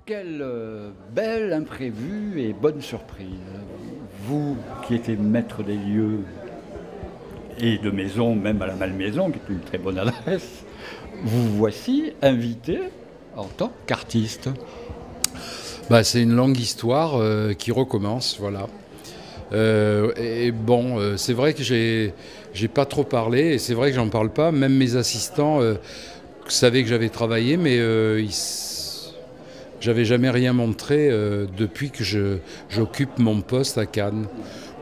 Quelle belle imprévue et bonne surprise. Vous qui étiez maître des lieux et de maison, même à la Malmaison, qui est une très bonne adresse, vous voici invité en tant qu'artiste. Bah, c'est une longue histoire qui recommence, voilà. C'est vrai que j'ai pas trop parlé, et c'est vrai que j'en parle pas. Même mes assistants savaient que j'avais travaillé, mais j'avais jamais rien montré depuis que j'occupe mon poste à Cannes.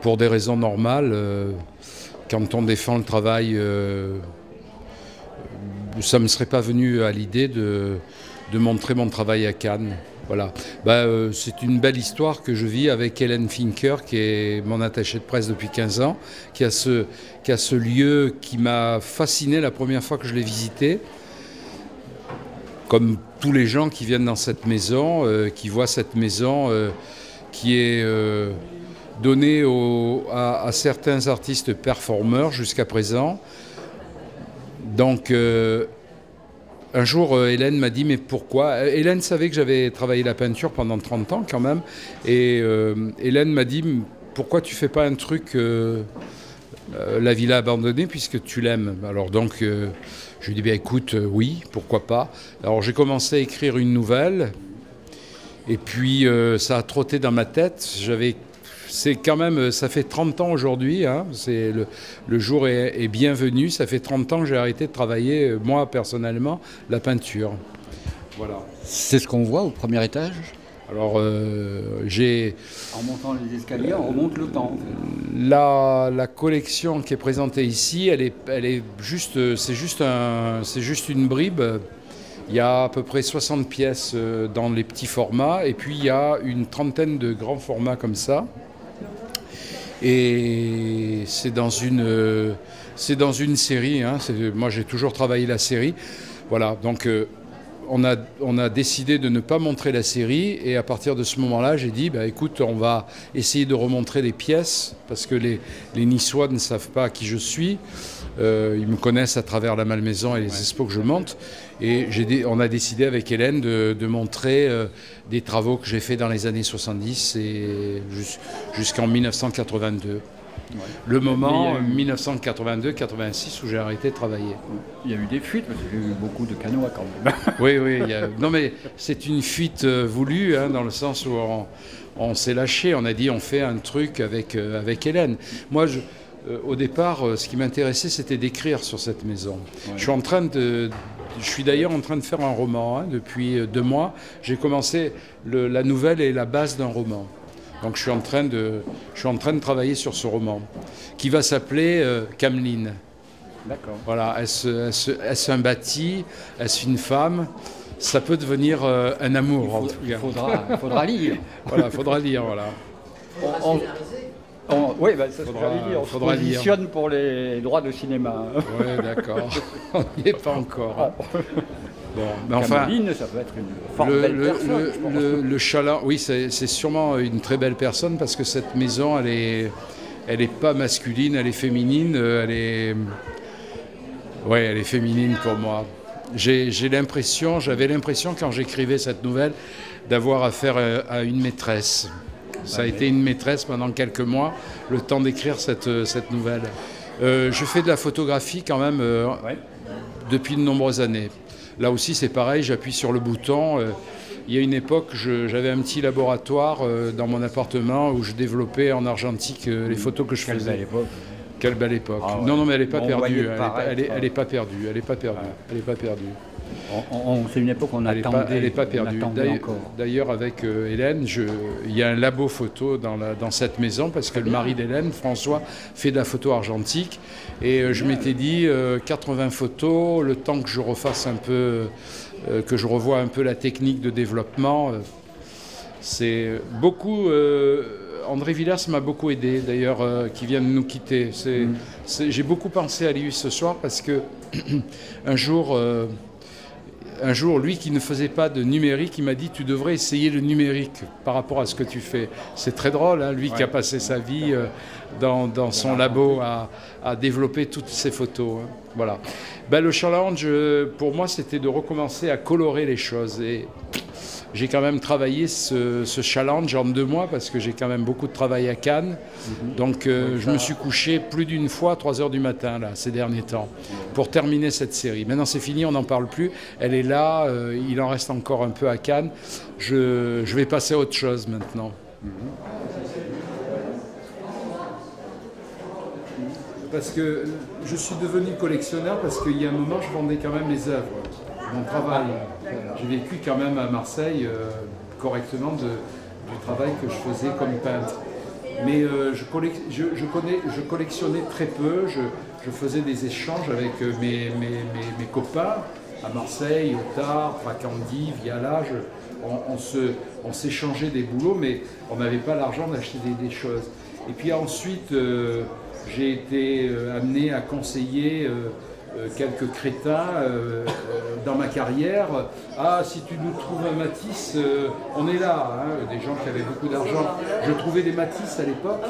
Pour des raisons normales, quand on défend le travail, ça ne me serait pas venu à l'idée de montrer mon travail à Cannes. Voilà. C'est une belle histoire que je vis avec Hélène Finker, qui est mon attachée de presse depuis 15 ans, qui a ce lieu qui m'a fasciné la première fois que je l'ai visité. Comme tous les gens qui viennent dans cette maison, qui voient cette maison qui est donnée à certains artistes performeurs jusqu'à présent. Donc, un jour, Hélène m'a dit « Mais pourquoi ?» Hélène savait que j'avais travaillé la peinture pendant 30 ans quand même. Et Hélène m'a dit « Pourquoi tu fais pas un truc la villa abandonnée puisque tu l'aimes ?» Alors donc, je lui ai dit « Écoute, oui, pourquoi pas ?» Alors j'ai commencé à écrire une nouvelle. Et puis ça a trotté dans ma tête. C'est quand même, ça fait 30 ans aujourd'hui, hein, le jour est bienvenu, ça fait 30 ans que j'ai arrêté de travailler, moi personnellement, la peinture. Voilà. C'est ce qu'on voit au premier étage. Alors En montant les escaliers, on remonte le temps. La collection qui est présentée ici, c'est juste une bribe. Il y a à peu près 60 pièces dans les petits formats, et puis il y a une trentaine de grands formats comme ça. Et c'est dans une série, hein. Moi j'ai toujours travaillé la série. Voilà, donc on a décidé de ne pas montrer la série, et à partir de ce moment-là, j'ai dit, écoute, on va essayer de remontrer les pièces, parce que les Niçois ne savent pas qui je suis. Ils me connaissent à travers la Malmaison et les expos que je monte. Et on a décidé avec Hélène de montrer des travaux que j'ai faits dans les années 70 et jusqu'en 1982. Ouais. Le moment 1982-86 où j'ai arrêté de travailler. Il y a eu des fuites, parce que j'ai eu beaucoup de canoës quand même. Oui. Non mais c'est une fuite voulue, hein, dans le sens où on s'est lâché. On a dit on fait un truc avec Hélène. Moi, au départ, ce qui m'intéressait, c'était d'écrire sur cette maison. Ouais. Je suis d'ailleurs en train de faire un roman, hein, depuis 2 mois. J'ai commencé, la nouvelle est la base d'un roman. Donc je suis en train de travailler sur ce roman, qui va s'appeler Cameline. D'accord. Voilà, est-ce un bâti, est-ce une femme? Ça peut devenir un amour, en tout cas. Il faudra lire. Voilà, il faudra lire, voilà. Oui, ça on se positionne pour les droits de cinéma. Oui, d'accord. On n'y est pas encore. Bon, mais enfin, Cameline, ça peut être une fort belle personne. Le chaland, oui, c'est sûrement une très belle personne, parce que cette maison, elle est pas masculine, elle est féminine. Elle est féminine pour moi. J'avais l'impression quand j'écrivais cette nouvelle d'avoir affaire à une maîtresse. Ça a été une maîtresse pendant quelques mois, le temps d'écrire cette nouvelle. Je fais de la photographie quand même depuis de nombreuses années. Là aussi, c'est pareil, j'appuie sur le bouton. Il y a une époque, j'avais un petit laboratoire dans mon appartement où je développais en argentique les photos que je faisais. Quelle belle époque. Quelle belle époque. Ah ouais. Non, mais elle n'est pas perdue. Elle n'est pas perdue. Elle n'est pas perdue. Elle n'est pas perdue. C'est une époque qu'on attendait. Elle n'est pas perdue. D'ailleurs, avec Hélène, il y a un labo photo dans cette maison, parce que le mari d'Hélène, François, fait de la photo argentique. Et je m'étais dit, 80 photos, le temps que je refasse un peu, que je revoie un peu la technique de développement. C'est beaucoup... André Villas m'a beaucoup aidé, d'ailleurs, qui vient de nous quitter. J'ai beaucoup pensé à lui ce soir, parce que un jour, lui qui ne faisait pas de numérique, il m'a dit « Tu devrais essayer le numérique par rapport à ce que tu fais ». C'est très drôle, hein, lui qui a passé sa vie dans son labo à développer toutes ces photos. Hein. Voilà. Le challenge, pour moi, c'était de recommencer à colorer les choses. Et j'ai quand même travaillé ce challenge en 2 mois parce que j'ai quand même beaucoup de travail à Cannes. Donc je me suis couché plus d'une fois à 3 heures du matin là, ces derniers temps pour terminer cette série. Maintenant c'est fini, on n'en parle plus. Elle est là, il en reste encore un peu à Cannes. Je vais passer à autre chose maintenant. Parce que je suis devenu collectionneur parce qu'il y a un moment, je vendais quand même les œuvres, mon travail. J'ai vécu quand même à Marseille correctement du travail que je faisais comme peintre. Mais je collectionnais très peu, je faisais des échanges avec mes copains à Marseille, au Tarbes, à Candy, Viala. On s'échangeait des boulots, mais on n'avait pas l'argent d'acheter des choses. Et puis ensuite, j'ai été amené à conseiller quelques crétins dans ma carrière. Ah, si tu nous trouves un Matisse, on est là, hein, des gens qui avaient beaucoup d'argent. Je trouvais des Matisse à l'époque,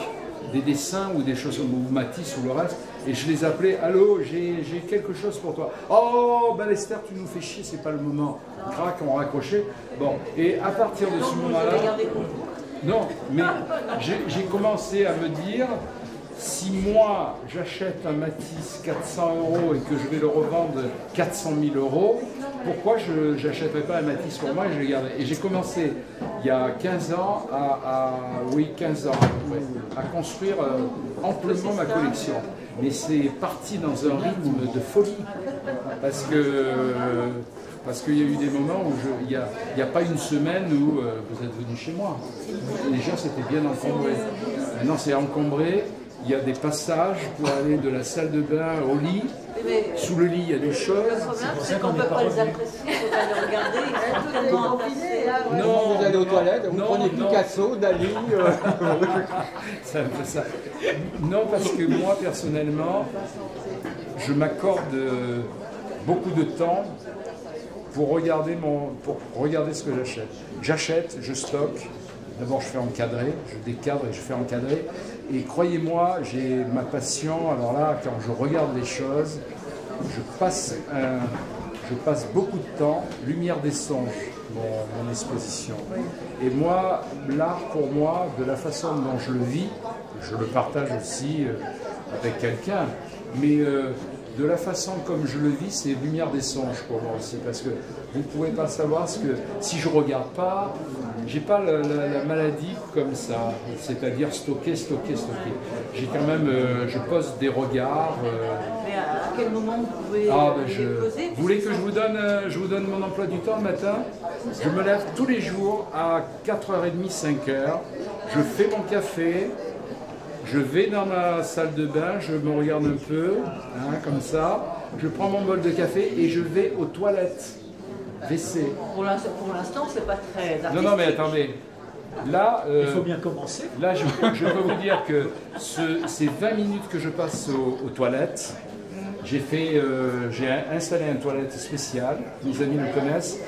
des dessins ou des choses ou Matisse ou le reste, et je les appelais, allô, j'ai quelque chose pour toi. Oh, ben Lester, tu nous fais chier, c'est pas le moment. Crac, on raccrochait. Bon, et à partir de ce moment-là, non, mais j'ai commencé à me dire, si moi j'achète un Matisse 400 € et que je vais le revendre 400 000 €, pourquoi je n'achèterais pas un Matisse pour moi et je le garderais? Et j'ai commencé il y a 15 ans à construire amplement ma collection. Mais c'est parti dans un rythme de folie parce qu'il y a eu des moments où il n'y a pas une semaine où vous êtes venu chez moi. Déjà c'était bien encombré. Maintenant c'est encombré. Il y a des passages pour aller de la salle de bain au lit. Sous le lit, il y a des choses. C'est pour ça qu'on ne peut pas les apprécier, il faut pas les regarder. Ils sont tellement entassés. Non, vous allez aux toilettes, vous prenez Picasso, Dali. C'est un peu ça. Non, parce que moi, personnellement, je m'accorde beaucoup de temps pour regarder ce que j'achète. J'achète, je stocke. D'abord, je fais encadrer, je décadre et je fais encadrer. Et croyez-moi, j'ai ma passion. Alors là, quand je regarde les choses, je passe beaucoup de temps, lumière des songes, mon exposition. Et moi, l'art pour moi, de la façon dont je le vis, je le partage aussi avec quelqu'un, mais de la façon comme je le vis, c'est lumière des songes pour moi aussi, parce que vous ne pouvez pas savoir ce que, si je ne regarde pas, j'ai pas la maladie comme ça, c'est-à-dire stocker. J'ai quand même, je pose des regards. Mais à quel moment vous pouvez les poser? Vous voulez que je vous donne mon emploi du temps le matin? Je me lève tous les jours à 4h30, 5h, je fais mon café. Je vais dans ma salle de bain, je me regarde un peu, hein, comme ça, je prends mon bol de café et je vais aux toilettes. WC. Pour l'instant, c'est pas très artistique. Non, mais attendez. Là, il faut bien commencer. Là, je peux vous dire que ces 20 minutes que je passe aux toilettes, j'ai installé une toilette spéciale, mes amis le connaissent,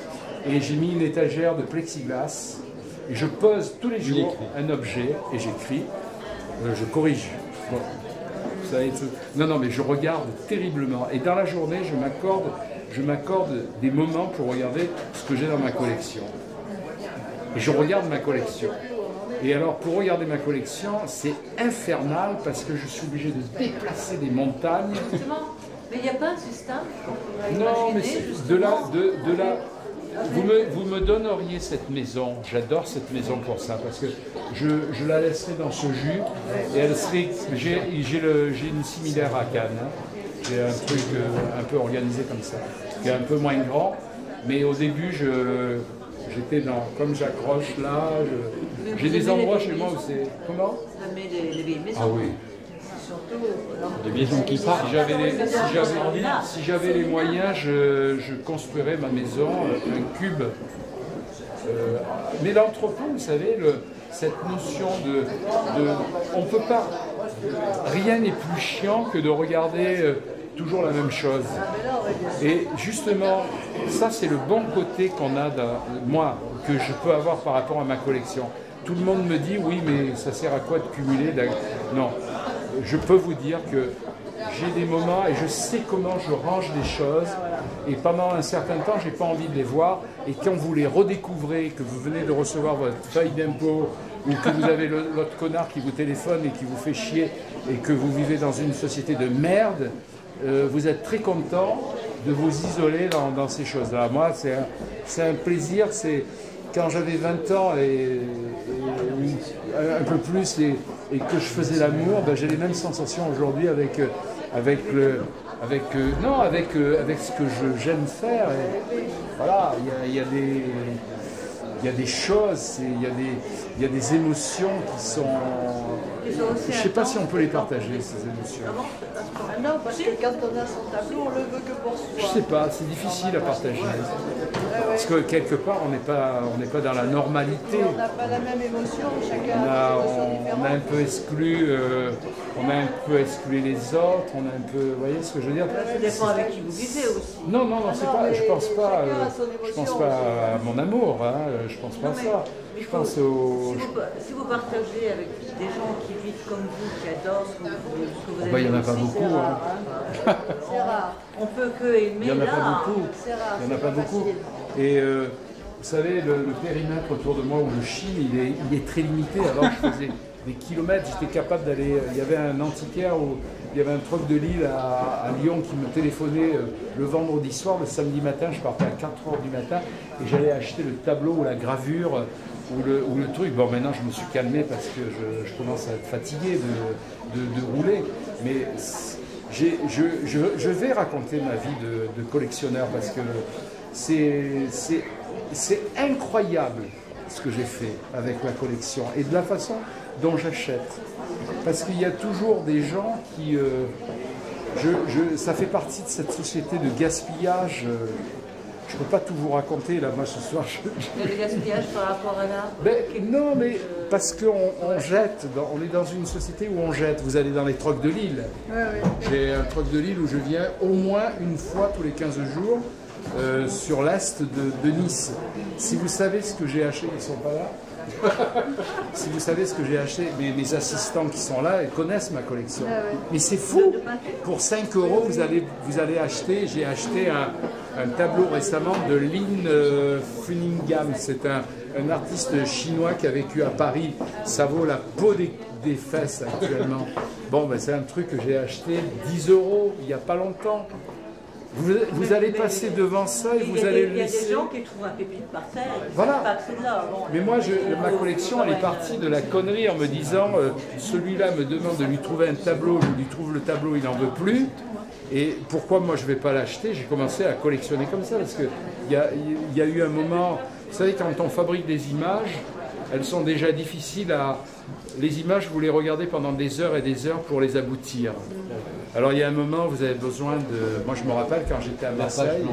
et j'ai mis une étagère de plexiglas, et je pose tous les jours un objet, et j'écris. Je corrige. Bon. Ça non, mais je regarde terriblement. Et dans la journée, je m'accorde des moments pour regarder ce que j'ai dans ma collection. Et je regarde ma collection. Et alors, pour regarder ma collection, c'est infernal parce que je suis obligé de déplacer des montagnes. Justement, mais il n'y a pas un système. Non, mais de là. Vous me donneriez cette maison, j'adore cette maison pour ça, parce que je la laisserai dans ce jus, et elle serait, j'ai une similaire à Cannes, hein. J'ai un truc un peu organisé comme ça, qui est un peu moins grand, mais au début j'étais comme j'accroche là, j'ai des endroits chez moi où c'est... Comment? Ça met les vieilles maisons. Ah oui. Des maisons qui partent. Si j'avais les moyens, je construirais ma maison, un cube. Mais l'entrepôt, vous savez, cette notion on ne peut pas... Rien n'est plus chiant que de regarder toujours la même chose. Et justement, ça c'est le bon côté qu'on a, moi, que je peux avoir par rapport à ma collection. Tout le monde me dit, oui, mais ça sert à quoi de cumuler? Non. Je peux vous dire que j'ai des moments et je sais comment je range les choses et pendant un certain temps, j'ai pas envie de les voir. Et quand vous les redécouvrez, que vous venez de recevoir votre feuille d'impôt, ou que vous avez l'autre connard qui vous téléphone et qui vous fait chier, et que vous vivez dans une société de merde, vous êtes très content de vous isoler dans ces choses-là. Moi, c'est un plaisir. C'est quand j'avais 20 ans et un peu plus et que je faisais l'amour, ben, j'ai les mêmes sensations aujourd'hui avec ce que j'aime faire. Et voilà, il y a des choses, il y a des émotions qui sont... Je ne sais pas si on peut les partager, ces émotions. Non, parce que quand on a son tableau, on le veut que pour soi. Je ne sais pas, c'est difficile à partager. Parce que quelque part, on n'est pas dans la normalité. On n'a pas la même émotion, chacun On a une émotion différente. a un peu exclu les autres, on a un peu, vous voyez ce que je veux dire? Ça dépend avec qui vous vivez aussi. Non, c'est pas, je pense pas à mon amour, hein, je pense pas à ça. Je pense au... Si vous partagez avec des gens qui vivent comme vous, qui adorent ce que vous avez, il n'y en a pas beaucoup. C'est rare. On peut que aimer. Il n'y en a pas beaucoup. C'est rare. Il n'y en a pas beaucoup. Et vous savez, le périmètre autour de moi où je chie, il est très limité. Avant, je faisais des kilomètres, j'étais capable d'aller... Il y avait un antiquaire où il y avait un truc de Lille à Lyon qui me téléphonait le vendredi soir, le samedi matin, je partais à 4h du matin et j'allais acheter le tableau ou la gravure ou le truc. Bon, maintenant je me suis calmé parce que je commence à être fatigué de rouler. Mais je vais raconter ma vie de collectionneur parce que c'est incroyable ce que j'ai fait avec la collection et de la façon dont j'achète. Parce qu'il y a toujours des gens qui... ça fait partie de cette société de gaspillage. Je ne peux pas tout vous raconter, là, moi, ce soir. Le gaspillage par rapport à l'art. Non, mais parce qu'on jette, on est dans une société où on jette. Vous allez dans les trocs de Lille. J'ai un troc de Lille où je viens au moins une fois tous les 15 jours sur l'est de Nice. Si vous savez ce que j'ai acheté, ils ne sont pas là. Si vous savez ce que j'ai acheté, mes assistants qui sont là, ils connaissent ma collection. Mais c'est fou. Pour 5 €, vous allez acheter, j'ai acheté un tableau récemment de Lin Funingham. C'est un artiste chinois qui a vécu à Paris. Ça vaut la peau des fesses actuellement. Bon, ben, c'est un truc que j'ai acheté 10 € il n'y a pas longtemps. Vous allez passer devant ça et vous allez le laisser. Il y a des gens qui trouvent un pépite par terre. Voilà. Pas que c'est là. Bon, mais moi, ma collection, elle est partie de la connerie en me disant celui-là me demande de lui trouver un tableau, je lui trouve le tableau, il n'en veut plus. Et pourquoi moi je ne vais pas l'acheter? J'ai commencé à collectionner comme ça parce qu'il y a eu un moment, vous savez, quand on fabrique des images, elles sont déjà difficiles à... Les images, vous les regardez pendant des heures et des heures pour les aboutir. Alors il y a un moment, vous avez besoin de... Moi je me rappelle quand j'étais à Marseille...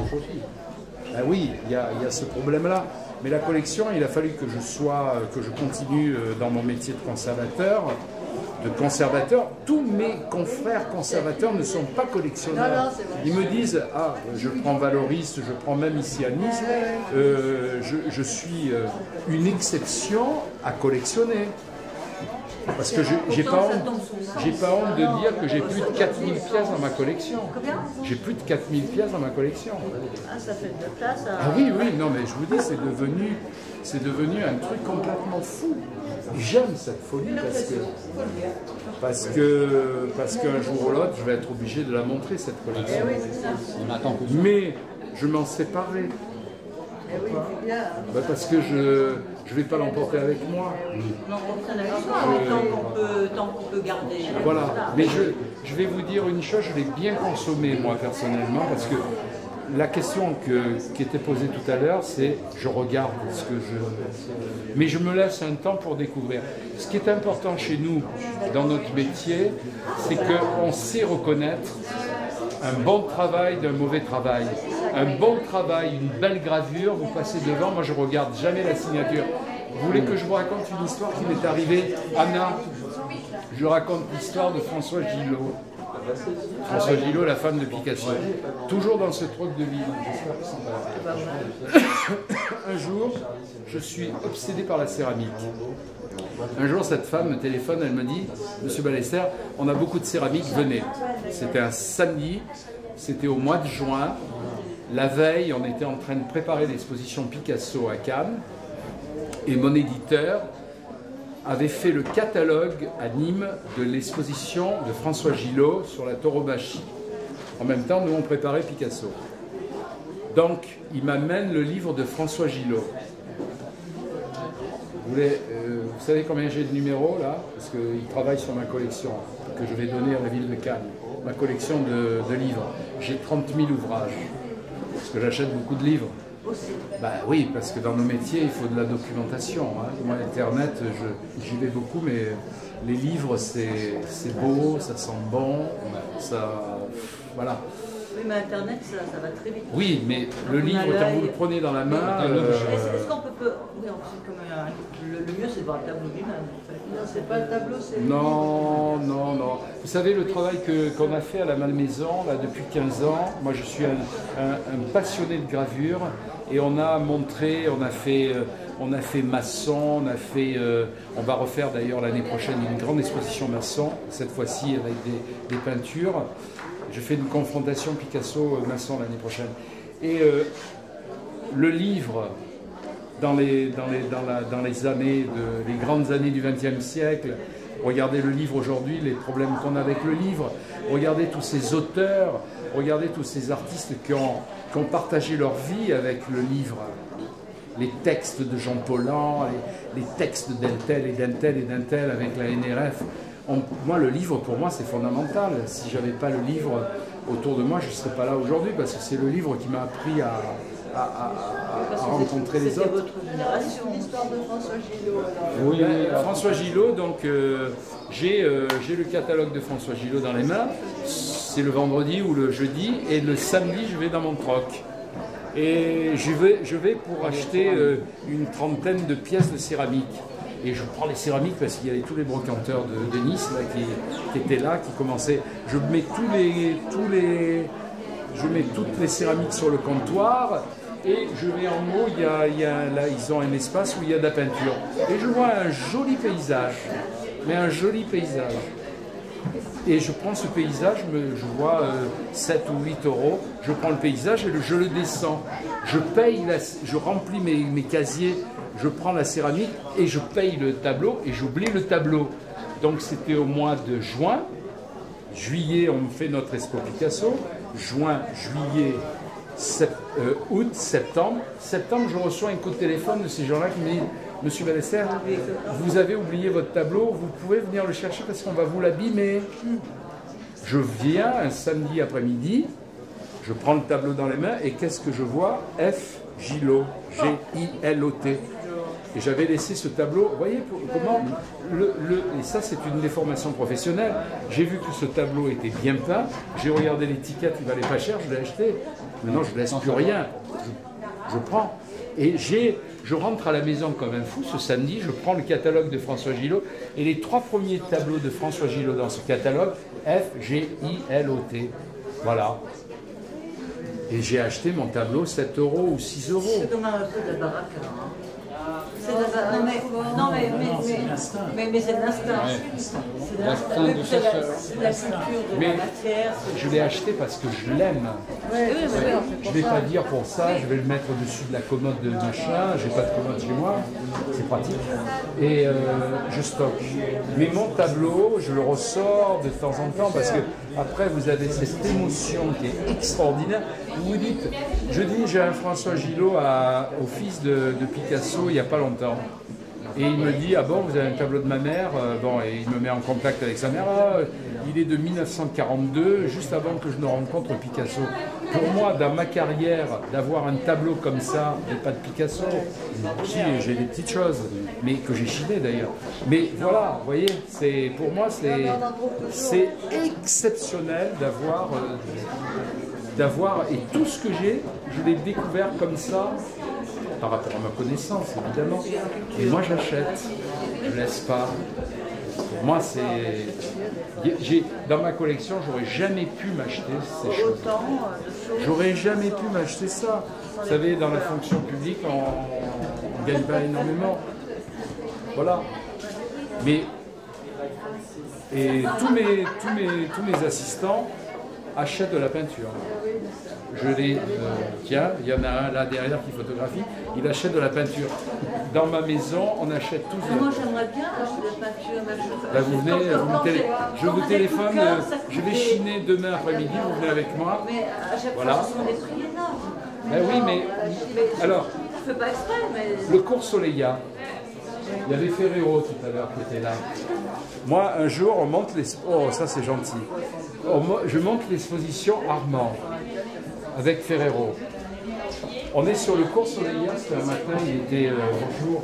Ah oui, il y a ce problème-là. Mais la collection, il a fallu que je continue dans mon métier de conservateur. Tous mes confrères conservateurs ne sont pas collectionneurs. Ils me disent, ah, je prends Valoris, je prends même ici à Nice, je suis une exception à collectionner. Parce que j'ai pas honte de dire que j'ai plus de 4000 pièces dans ma collection. J'ai plus de 4000 pièces dans ma collection. Ah, ça fait de la place. Ah oui, non, mais je vous dis, c'est devenu un truc complètement fou. J'aime cette folie parce qu'un jour ou l'autre, je vais être obligé de la montrer, cette collection. Mais je m'en séparais. Parce que je ne vais pas l'emporter avec moi. L'emporter avec soi, tant qu'on peut garder. Voilà. Mais je vais vous dire une chose, je l'ai bien consommé moi personnellement, parce que la question qui était posée tout à l'heure, c'est je regarde ce que je... Mais je me laisse un temps pour découvrir. Ce qui est important chez nous, dans notre métier, c'est qu'on sait reconnaître un bon travail d'un mauvais travail. Un bon travail, une belle gravure, vous passez devant, moi je regarde jamais la signature. Vous voulez que je vous raconte une histoire qui m'est arrivée? Anna, je raconte l'histoire de François Gillot. François Gillot, la femme de Picasso. Toujours dans ce truc de Lille. Un jour, je suis obsédé par la céramique. Un jour, cette femme me téléphone, elle me dit « Monsieur Ballester, on a beaucoup de céramique, venez. » C'était un samedi, c'était au mois de juin. La veille, on était en train de préparer l'exposition Picasso à Cannes et mon éditeur avait fait le catalogue à Nîmes de l'exposition de François Gillot sur la tauromachie. En même temps, nous on préparait Picasso. Donc, il m'amène le livre de François Gillot. Vous savez combien j'ai de numéros là? Parce qu'il travaille sur ma collection que je vais donner à la ville de Cannes. Ma collection de livres. J'ai 30 000 ouvrages. Parce que j'achète beaucoup de livres. Bah oui, parce que dans nos métiers, il faut de la documentation. Hein. Moi, Internet, j'y vais beaucoup, mais les livres, c'est beau, ça sent bon, ça... Voilà. Oui, mais Internet, ça va très vite. Oui, mais le livre, quand vous le prenez dans la main... Est-ce qu'on peut... Oui, comme le mieux, c'est de voir le tableau lui-même. Non, c'est pas le tableau, c'est... Non, non, non. Vous savez, le travail qu'on a fait à la Malmaison, là, depuis 15 ans, moi, je suis un passionné de gravure, et on a montré, on a fait maçon, on va refaire d'ailleurs l'année prochaine une grande exposition maçon, cette fois-ci avec des peintures. Je fais une confrontation Picasso-maçon l'année prochaine. Et le livre, dans les années, les grandes années du XXe siècle, regardez le livre aujourd'hui, les problèmes qu'on a avec le livre, regardez tous ces auteurs, regardez tous ces artistes qui ont partagé leur vie avec le livre. Les textes de Jean Paulhan, les textes d'un tel et d'un tel et d'un tel avec la NRF. Moi, le livre, pour moi, c'est fondamental. Si je n'avais pas le livre autour de moi, je ne serais pas là aujourd'hui, parce que c'est le livre qui m'a appris à rencontrer les autres. C'était votre génération. L'histoire de François Gillot. Oui, François Gillot, donc j'ai le catalogue de François Gillot dans les mains. C'est le vendredi ou le jeudi, et le samedi, je vais dans mon troc. Et je vais pour acheter une trentaine de pièces de céramique. Et je prends les céramiques parce qu'il y avait tous les brocanteurs de Nice là, qui étaient là, qui commençaient. Je mets toutes les céramiques sur le comptoir et je vais en haut, là, ils ont un espace où il y a de la peinture. Et je vois un joli paysage, mais un joli paysage. Et je prends ce paysage, je vois 7 ou 8 euros, je prends le paysage et je le descends. Je paye, je remplis mes casiers, je prends la céramique et je paye le tableau et j'oublie le tableau. Donc c'était au mois de juin. Juillet, on fait notre expo Picasso. Juin, juillet, août, septembre. Septembre, je reçois un coup de téléphone de ces gens-là qui me disent « Monsieur Ballester, vous avez oublié votre tableau, vous pouvez venir le chercher parce qu'on va vous l'abîmer. » Je viens un samedi après-midi, je prends le tableau dans les mains et qu'est-ce que je vois? F. Gillot, G-I-L-O-T. Et j'avais laissé ce tableau, vous voyez comment, et ça c'est une déformation professionnelle, j'ai vu que ce tableau était bien peint, j'ai regardé l'étiquette, il valait pas cher, je l'ai acheté. Maintenant je ne laisse plus rien, je prends. Et je rentre à la maison comme un fou ce samedi, je prends le catalogue de François Gillot, et les 3 premiers tableaux de François Gillot dans ce catalogue, F-G-I-L-O-T. Voilà. Et j'ai acheté mon tableau 7 euros ou 6 euros. C'est comme un peu de la baraque. C'est de la... Non, mais c'est de l'instinct. C'est de L'instinct du chercheur. C'est de la culture de la matière. Je l'ai acheté parce que je l'aime. Je ne vais pas dire pour ça, je vais le mettre au-dessus de la commode de machin, j'ai pas de commode chez moi, c'est pratique. Et je stocke. Mais mon tableau, je le ressors de temps en temps parce que après vous avez cette émotion qui est extraordinaire. Vous vous dites, je dis j'ai un François Gillot au fils de Picasso il n'y a pas longtemps. Et il me dit, ah bon, vous avez un tableau de ma mère, bon, et il me met en contact avec sa mère, il est de 1942, juste avant que je ne rencontre Picasso. Pour moi, dans ma carrière, d'avoir un tableau comme ça, mais pas de Picasso, si, j'ai des petites choses, mais que j'ai chiné d'ailleurs. Mais voilà, vous voyez, pour moi, c'est exceptionnel d'avoir, et tout ce que j'ai, je l'ai découvert comme ça, par rapport à ma connaissance, évidemment. Et moi, j'achète. Je ne laisse pas. Pour moi, dans ma collection, j'aurais jamais pu m'acheter ces choses. J'aurais jamais pu m'acheter ça. Vous savez, dans la fonction publique, on ne gagne pas énormément. Voilà. Mais... Et tous mes assistants, achète de la peinture. Je les tiens, il y en a un là derrière qui photographie, il achète de la peinture. Dans ma maison, on achète tous. Moi, j'aimerais bien acheter de la peinture. Mais Là, vous venez, je vous téléphone, je vais chiner demain après-midi, vous venez avec moi. Mais à chaque Voilà. fois, ce sont des prix énormes. Ben oui, mais alors, Je ne fais pas exprès, mais... le cours Soleilla, il y avait Ferrero tout à l'heure qui était là. Moi, un jour, on monte les... Oh, ça c'est gentil. Je monte l'exposition Armand avec Ferrero. On est sur le cours Soleilla, c'était un matin, il était bonjour.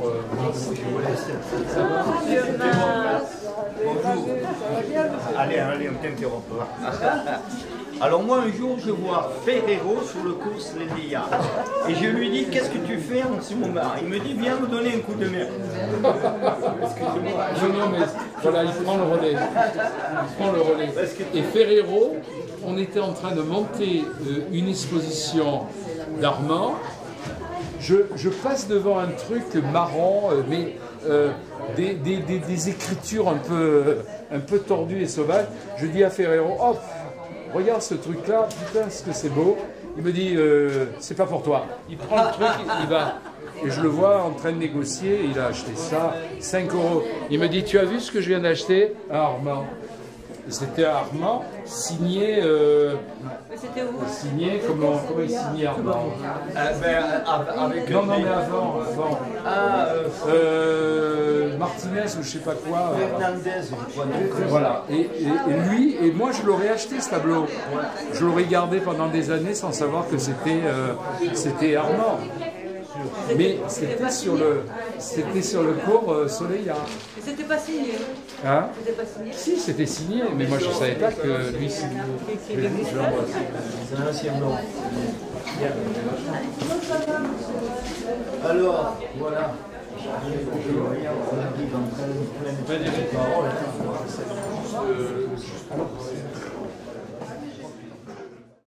Ça va? Bonjour. Allez, on t'interrompt pas. Alors moi, un jour, je vois Ferrero sur le cours Soleilla. Et je lui dis, qu'est-ce que tu fais en ce moment? Il me dit, viens me donner un coup de main. Excusez-moi. Non, mais voilà, il prend le relais. Il prend le relais. Et Ferrero, on était en train de monter une exposition d'Armand. Je passe devant un truc marron, mais des écritures un peu tordues et sauvages. Je dis à Ferrero, oh, regarde ce truc-là, putain, ce que c'est beau. Il me dit, c'est pas pour toi. Il prend le truc, il va. Et je le vois en train de négocier, il a acheté ça, 5 €. Il me dit, tu as vu ce que je viens d'acheter? Un Armand. C'était un Armand signé. Mais c'était où? Signé, comment il signait Armand? Avec Non, mais avant. Martinez ou je sais pas quoi. Fernandez, je crois. Voilà. Et lui, et moi je l'aurais acheté ce tableau. Je l'aurais gardé pendant des années sans savoir que c'était Armand. Mais c'était sur le cours Soleilla. Mais c'était pas signé. Hein? C'était pas signé. Si, c'était signé, mais moi je ne savais pas que lui signait. C'est un ancien nom. Alors, voilà. On arrive en pleine